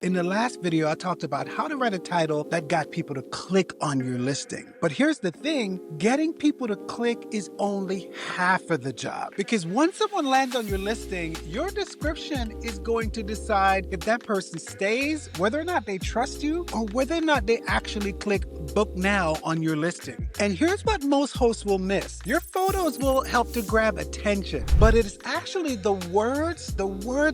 In the last video, I talked about how to write a title that got people to click on your listing. But here's the thing, getting people to click is only half of the job. Because once someone lands on your listing, your description is going to decide if that person stays, whether or not they trust you, or whether or not they actually click book now on your listing. And here's what most hosts will miss. Your photos will help to grab attention, but it is actually the words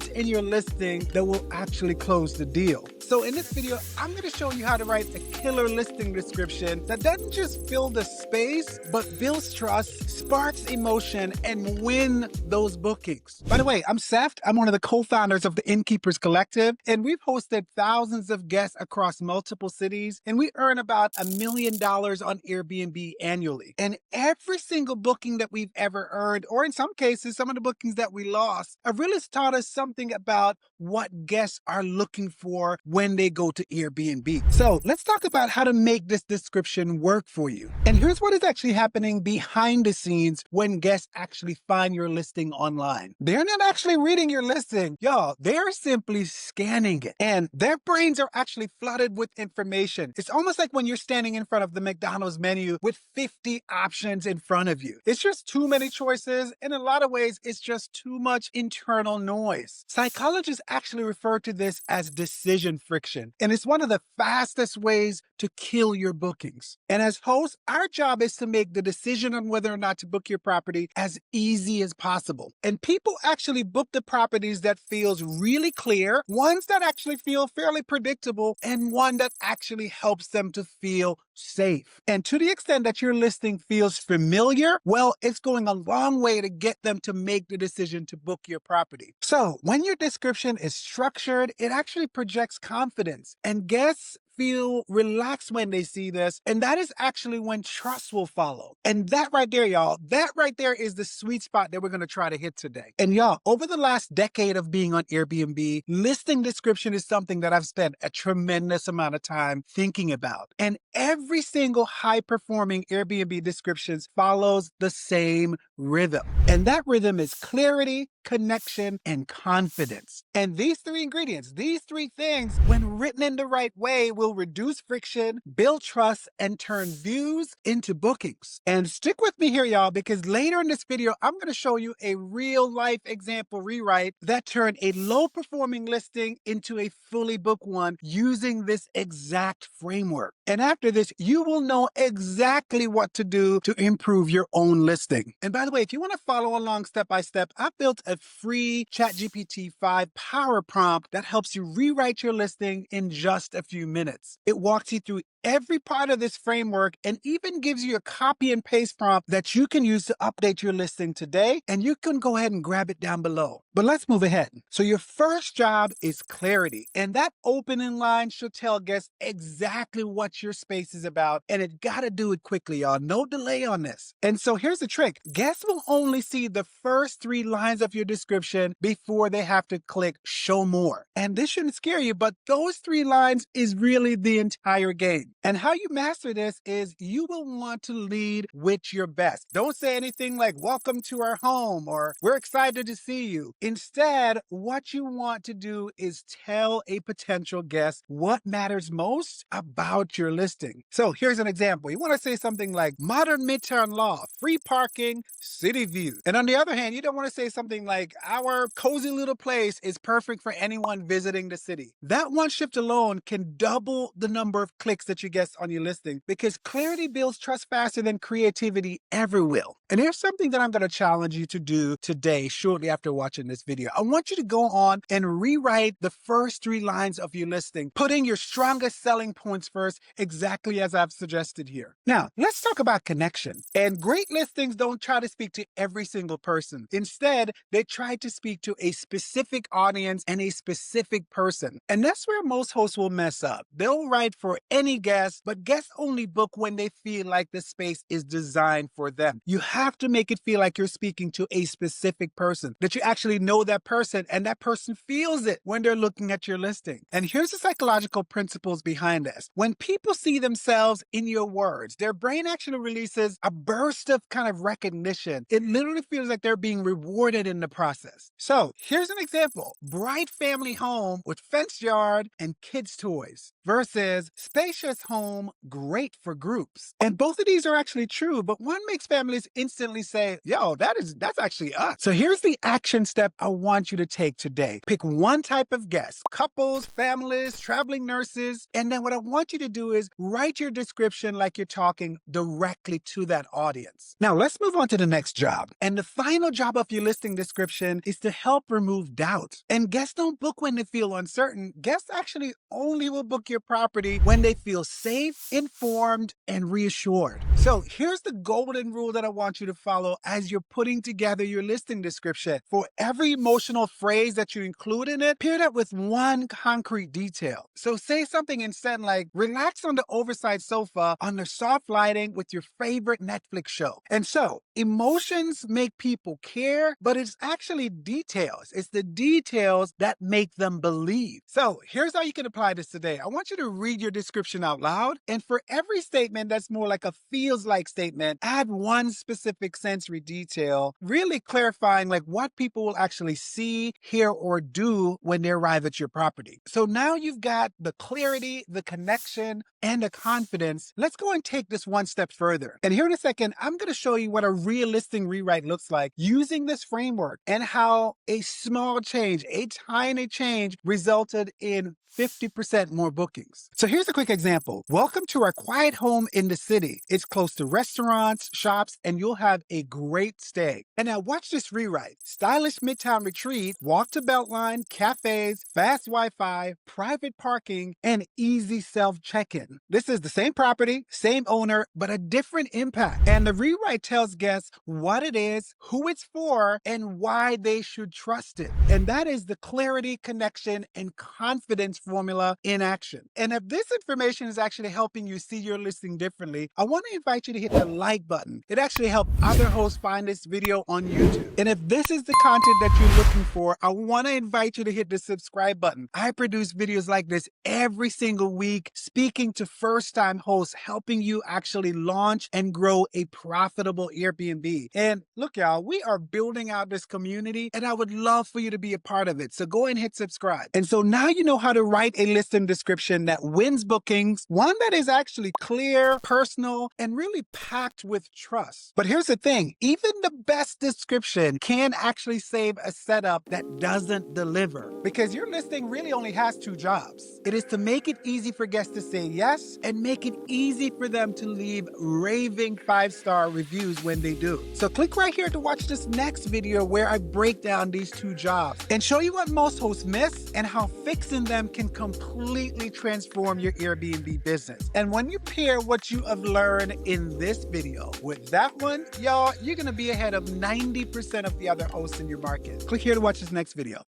in your listing that will actually close the deal. So in this video, I'm going to show you how to write a killer listing description that doesn't just fill the space, but builds trust, sparks emotion, and win those bookings. By the way, I'm Seth. I'm one of the co-founders of the Innkeepers Collective, and we've hosted thousands of guests across multiple cities, and we earn about $1 million on Airbnb annually. And every single booking that we've ever earned, or in some cases, some of the bookings that we lost, have really taught us something about what guests are looking for when they go to Airbnb. So let's talk about how to make this description work for you. And here's what is actually happening behind the scenes when guests actually find your listing online. They're not actually reading your listing. Y'all, they're simply scanning it. And their brains are actually flooded with information. It's almost like when you're standing in front of the McDonald's menu with 50 options in front of you. It's just too many choices. In a lot of ways, it's just too much internal noise. Psychologists actually refer to this as decision friction, and it's one of the fastest ways to kill your bookings. And as hosts, our job is to make the decision on whether or not to book your property as easy as possible. And people actually book the properties that feels really clear, ones that actually feel fairly predictable, and one that actually helps them to feel safe. And to the extent that your listing feels familiar, well, it's going a long way to get them to make the decision to book your property. So when your description is structured, it actually projects confidence, and guests feel relaxed when they see this, and that is actually when trust will follow. And that right there, y'all, that right there is the sweet spot that we're going to try to hit today. And y'all, over the last decade of being on Airbnb, listing description is something that I've spent a tremendous amount of time thinking about. And every single high-performing Airbnb descriptions follows the same rhythm. And that rhythm is clarity, connection, and confidence. And these three ingredients, these three things, when written in the right way, will reduce friction, build trust, and turn views into bookings. And stick with me here, y'all, because later in this video, I'm going to show you a real life example rewrite that turned a low performing listing into a fully booked one using this exact framework. And after this, you will know exactly what to do to improve your own listing. And by the way, if you want to follow along step by step, I've built a free ChatGPT 5 power prompt that helps you rewrite your listing in just a few minutes. It walks you through every part of this framework and even gives you a copy and paste prompt that you can use to update your listing today, and you can go ahead and grab it down below. But let's move ahead. So your first job is clarity, and that opening line should tell guests exactly what your space is about, and it gotta do it quickly, y'all. No delay on this. And so here's the trick. Guests will only see the first 3 lines of your description before they have to click show more. And this shouldn't scare you, but those 3 lines is really the entire game. And how you master this is you will want to lead with your best. Don't say anything like, welcome to our home, or we're excited to see you. Instead, what you want to do is tell a potential guest what matters most about your listing. So here's an example. You want to say something like modern midtown law, free parking, city view. And on the other hand, you don't want to say something like our cozy little place is perfect for anyone visiting the city. That one shift alone can double the number of clicks that you get on your listing, because clarity builds trust faster than creativity ever will. And here's something that I'm going to challenge you to do today, shortly after watching this video. I want you to go on and rewrite the first 3 lines of your listing, putting your strongest selling points first, exactly as I've suggested here. Now, let's talk about connection. And great listings don't try to speak to every single person. Instead, they try to speak to a specific audience and a specific person. And that's where most hosts will mess up. They'll write for any guests, but guests only book when they feel like the space is designed for them. You have to make it feel like you're speaking to a specific person, that you actually know that person and that person feels it when they're looking at your listing. And here's the psychological principles behind this. When people see themselves in your words, their brain actually releases a burst of kind of recognition. It literally feels like they're being rewarded in the process. So here's an example: bright family home with fenced yard and kids' toys versus spacious home, great for groups. And both of these are actually true, but one makes families instantly say, yo, that's actually us. So here's the action step I want you to take today. Pick one type of guest: couples, families, traveling nurses. And then what I want you to do is write your description like you're talking directly to that audience. Now let's move on to the next job. And the final job of your listing description is to help remove doubt. And guests don't book when they feel uncertain. Guests actually only will book your property when they feel safe, informed, and reassured. So here's the golden rule that I want you to follow as you're putting together your listing description. For every emotional phrase that you include in it, pair that with one concrete detail. So say something instead like, relax on the oversized sofa under soft lighting with your favorite Netflix show. And so emotions make people care, but it's actually details. It's the details that make them believe. So here's how you can apply this today. I want you to read your description out loud. And for every statement that's more like a feels like statement, add one specific sensory detail, really clarifying like what people will actually see, hear, or do when they arrive at your property. So now you've got the clarity, the connection, and the confidence. Let's go and take this one step further. And here in a second, I'm going to show you what a real listing rewrite looks like using this framework and how a small change, a tiny change, resulted in 50% more bookings. So here's a quick example. Welcome to our quiet home in the city. It's close to restaurants, shops, and you'll have a great stay. And now watch this rewrite. Stylish Midtown Retreat, walk to Beltline, cafes, fast Wi-Fi, private parking, and easy self-check-in. This is the same property, same owner, but a different impact. And the rewrite tells guests what it is, who it's for, and why they should trust it. And that is the clarity, connection, and confidence formula in action. And if this information is actually helping you see your listing differently, I want to invite you to hit the like button. It actually helps other hosts find this video on YouTube. And if this is the content that you're looking for, I want to invite you to hit the subscribe button. I produce videos like this every single week, speaking to first-time hosts, helping you actually launch and grow a profitable Airbnb. And look, y'all, we are building out this community, and I would love for you to be a part of it. So go and hit subscribe. And so now you know how to write a listing description that wins bookings, one that is actually clear, personal, and really packed with trust. But here's the thing, even the best description can actually save a setup that doesn't deliver, because your listing really only has two jobs. It is to make it easy for guests to say yes and make it easy for them to leave raving 5-star reviews when they do. So click right here to watch this next video where I break down these two jobs and show you what most hosts miss and how fixing them can completely transform your Airbnb business. And when you pair what you have learned in this video with that one, y'all, you're going to be ahead of 90% of the other hosts in your market. Click here to watch this next video.